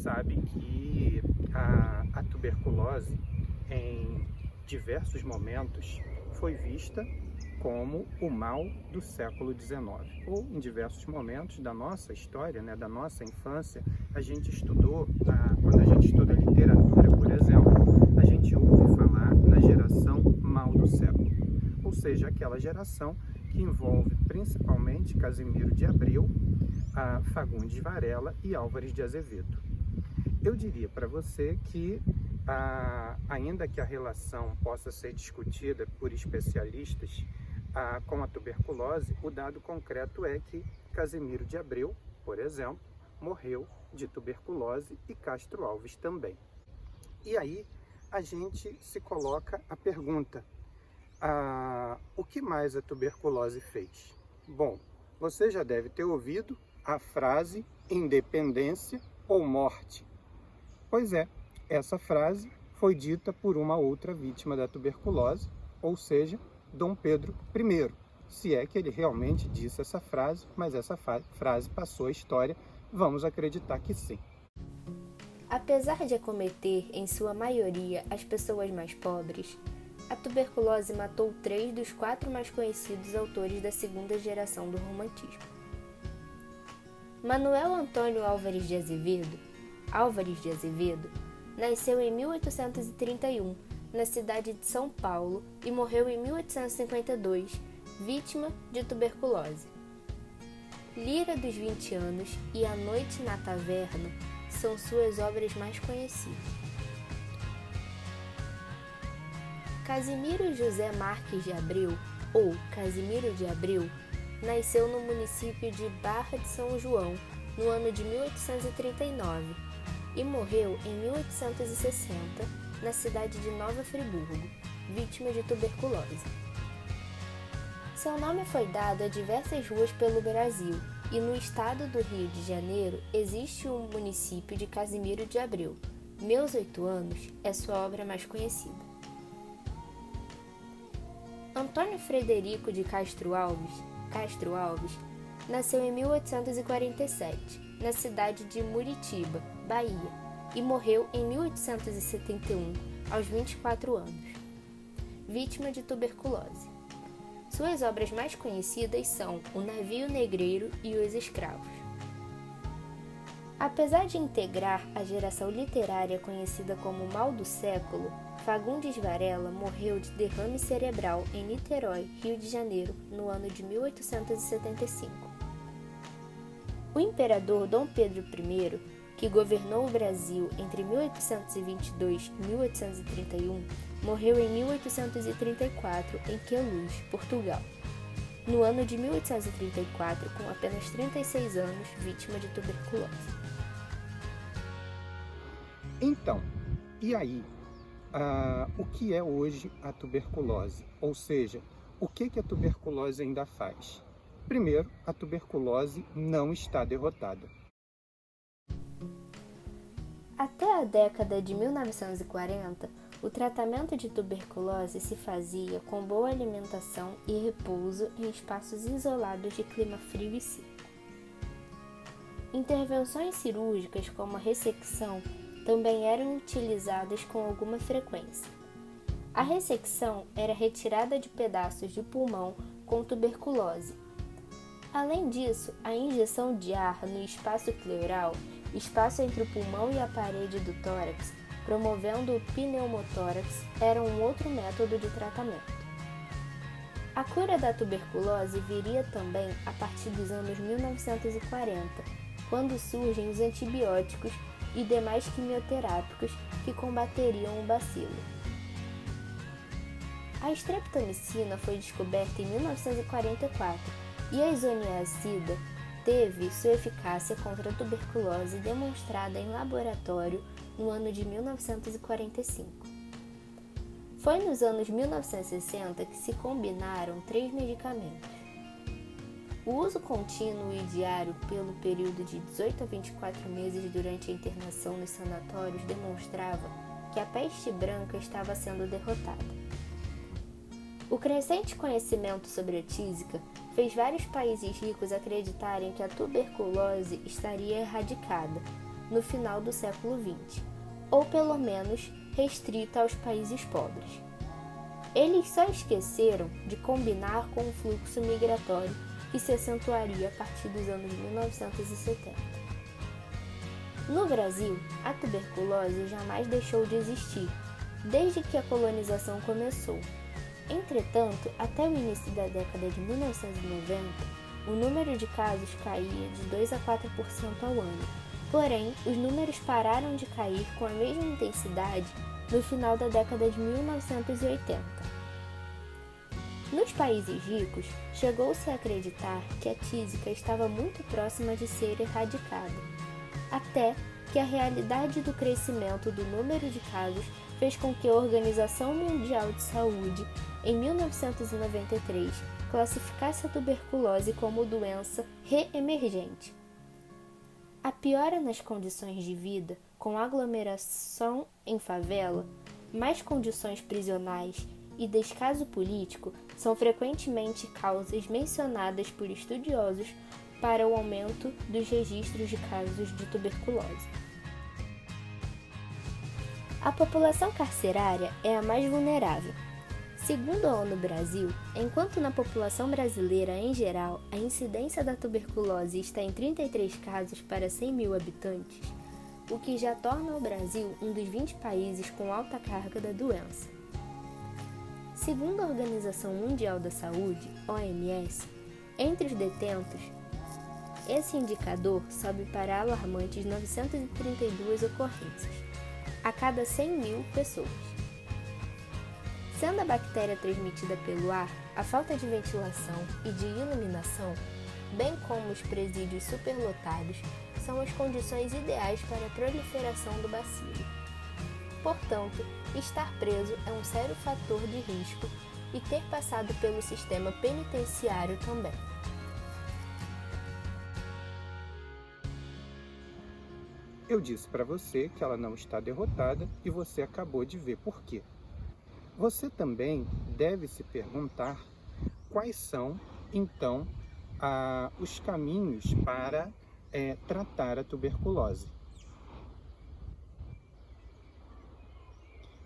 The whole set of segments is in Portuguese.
sabe que a tuberculose, em diversos momentos, foi vista como o mal do século XIX. Ou em diversos momentos da nossa história, né, da nossa infância, a gente estudou, quando a gente estuda literatura, por exemplo, a gente ouve falar na geração mal do século. Ou seja, aquela geração que envolve principalmente Casimiro de Abreu, Fagundes Varela e Álvares de Azevedo. Eu diria para você que, ainda que a relação possa ser discutida por especialistas com a tuberculose, o dado concreto é que Casimiro de Abreu, por exemplo, morreu de tuberculose e Castro Alves também. E aí a gente se coloca a pergunta: o que mais a tuberculose fez? Bom, você já deve ter ouvido a frase independência ou morte. Pois é, essa frase foi dita por uma outra vítima da tuberculose, ou seja, Dom Pedro I. Se é que ele realmente disse essa frase, mas essa frase passou a história, vamos acreditar que sim. Apesar de acometer, em sua maioria, as pessoas mais pobres, a tuberculose matou 3 dos 4 mais conhecidos autores da segunda geração do romantismo. Manuel Antônio Álvares de Azevedo, nasceu em 1831, na cidade de São Paulo, e morreu em 1852, vítima de tuberculose. Lira dos 20 anos e A Noite na Taverna são suas obras mais conhecidas. Casimiro José Marques de Abreu, ou Casimiro de Abreu, nasceu no município de Barra de São João, no ano de 1839, e morreu em 1860, na cidade de Nova Friburgo, vítima de tuberculose. Seu nome foi dado a diversas ruas pelo Brasil, e no estado do Rio de Janeiro existe o município de Casimiro de Abreu. Meus 8 anos é sua obra mais conhecida. Antônio Frederico de Castro Alves, nasceu em 1847, na cidade de Muritiba, Bahia, e morreu em 1871, aos 24 anos, vítima de tuberculose. Suas obras mais conhecidas são O Navio Negreiro e Os Escravos. Apesar de integrar a geração literária conhecida como Mal do Século, Fagundes Varela morreu de derrame cerebral em Niterói, Rio de Janeiro, no ano de 1875. O imperador Dom Pedro I, que governou o Brasil entre 1822 e 1831, morreu em 1834 em Queluz, Portugal, no ano de 1834, com apenas 36 anos, vítima de tuberculose. Então, e aí? O que é hoje a tuberculose? Ou seja, o que a tuberculose ainda faz? Primeiro, a tuberculose não está derrotada. Até a década de 1940, o tratamento de tuberculose se fazia com boa alimentação e repouso em espaços isolados de clima frio e seco. Intervenções cirúrgicas como a ressecção também eram utilizadas com alguma frequência. A ressecção era retirada de pedaços de pulmão com tuberculose. Além disso, a injeção de ar no espaço pleural, espaço entre o pulmão e a parede do tórax, promovendo o pneumotórax, era um outro método de tratamento. A cura da tuberculose viria também a partir dos anos 1940, quando surgem os antibióticos e demais quimioterápicos que combateriam o bacilo. A streptomicina foi descoberta em 1944 e a isoniazida teve sua eficácia contra a tuberculose demonstrada em laboratório no ano de 1945. Foi nos anos 1960 que se combinaram 3 medicamentos. O uso contínuo e diário pelo período de 18 a 24 meses durante a internação nos sanatórios demonstrava que a peste branca estava sendo derrotada. O crescente conhecimento sobre a tísica fez vários países ricos acreditarem que a tuberculose estaria erradicada, no final do século XX, ou pelo menos restrita aos países pobres. Eles só esqueceram de combinar com o fluxo migratório que se acentuaria a partir dos anos 1970. No Brasil, a tuberculose jamais deixou de existir, desde que a colonização começou. Entretanto, até o início da década de 1990, o número de casos caía de 2 a 4% ao ano. Porém, os números pararam de cair com a mesma intensidade no final da década de 1980. Nos países ricos, chegou-se a acreditar que a tísica estava muito próxima de ser erradicada, até que a realidade do crescimento do número de casos fez com que a Organização Mundial de Saúde, em 1993, classificasse a tuberculose como doença reemergente. A piora nas condições de vida, com aglomeração em favela, mais condições prisionais e descaso político, são frequentemente causas mencionadas por estudiosos para o aumento dos registros de casos de tuberculose. A população carcerária é a mais vulnerável. Segundo a ONU Brasil, enquanto na população brasileira em geral a incidência da tuberculose está em 33 casos para 100 mil habitantes, o que já torna o Brasil um dos 20 países com alta carga da doença. Segundo a Organização Mundial da Saúde, OMS, entre os detentos, esse indicador sobe para alarmantes 932 ocorrências, a cada 100 mil pessoas. Sendo a bactéria transmitida pelo ar, a falta de ventilação e de iluminação, bem como os presídios superlotados, são as condições ideais para a proliferação do bacilo. Portanto, estar preso é um sério fator de risco e ter passado pelo sistema penitenciário também. Eu disse para você que ela não está derrotada e você acabou de ver por quê. Você também deve se perguntar quais são, então, os caminhos para tratar a tuberculose.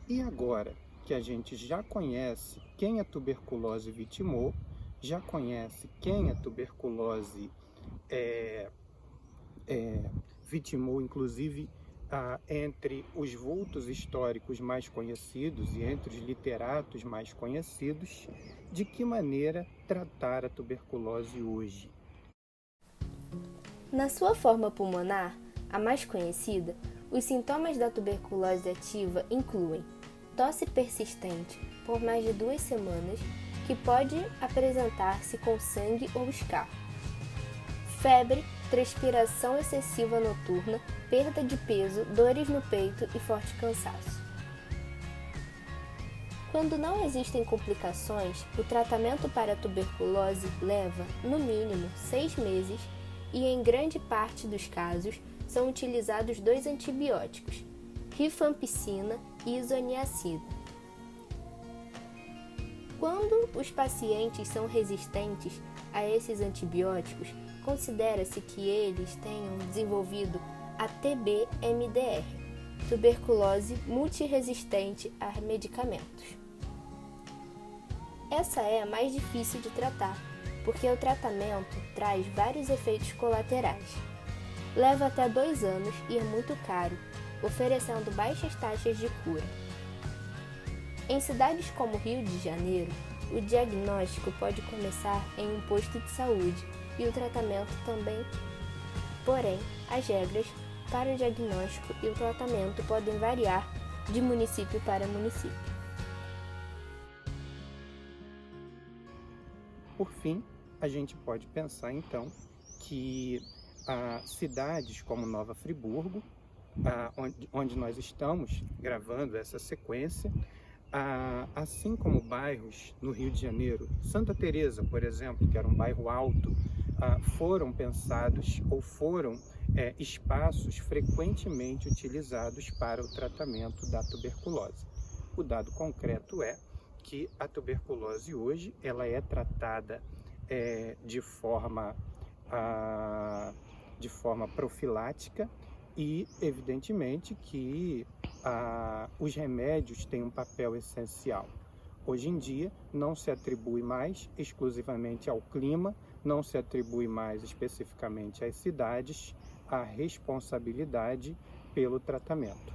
E agora que a gente já conhece quem a tuberculose vitimou, já conhece quem a tuberculose vitimou, inclusive, entre os vultos históricos mais conhecidos e entre os literatos mais conhecidos, de que maneira tratar a tuberculose hoje? Na sua forma pulmonar, a mais conhecida, os sintomas da tuberculose ativa incluem tosse persistente por mais de 2 semanas, que pode apresentar-se com sangue ou escarro, febre, transpiração excessiva noturna, perda de peso, dores no peito e forte cansaço. Quando não existem complicações, o tratamento para a tuberculose leva, no mínimo, 6 meses e, em grande parte dos casos, são utilizados 2 antibióticos, rifampicina e isoniazida. Quando os pacientes são resistentes a esses antibióticos, considera-se que eles tenham desenvolvido a TB-MDR, tuberculose multiresistente a medicamentos. Essa é a mais difícil de tratar, porque o tratamento traz vários efeitos colaterais. Leva até 2 anos e é muito caro, oferecendo baixas taxas de cura. Em cidades como Rio de Janeiro, o diagnóstico pode começar em um posto de saúde e o tratamento também. Porém, as regras para o diagnóstico e o tratamento podem variar de município para município. Por fim, a gente pode pensar então que cidades como Nova Friburgo, onde nós estamos gravando essa sequência, assim como bairros no Rio de Janeiro, Santa Teresa, por exemplo, que era um bairro alto, foram pensados ou foram espaços frequentemente utilizados para o tratamento da tuberculose. O dado concreto é que a tuberculose hoje ela é tratada de forma profilática E, evidentemente, que os remédios têm um papel essencial. Hoje em dia, não se atribui mais exclusivamente ao clima, não se atribui mais especificamente às cidades a responsabilidade pelo tratamento.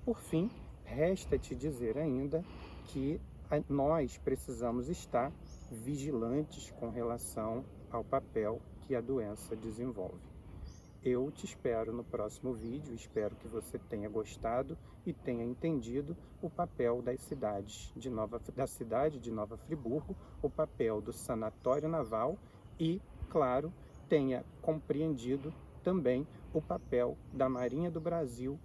Por fim, resta te dizer ainda que nós precisamos estar vigilantes com relação ao papel que a doença desenvolve. Eu te espero no próximo vídeo, espero que você tenha gostado e tenha entendido o papel da cidade de Nova Friburgo, o papel do sanatório naval e, claro, tenha compreendido também o papel da Marinha do Brasil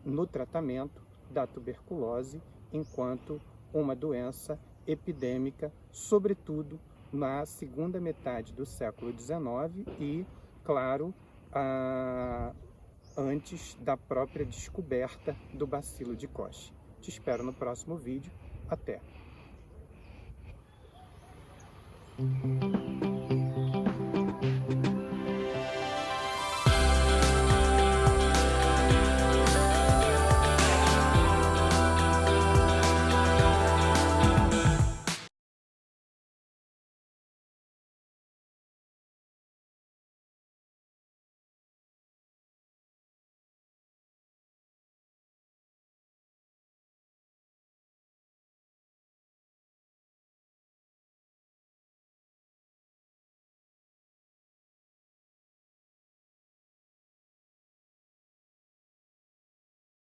no tratamento da tuberculose enquanto uma doença epidêmica, sobretudo na segunda metade do século XIX e, claro, antes da própria descoberta do bacilo de Koch. Te espero no próximo vídeo. Até!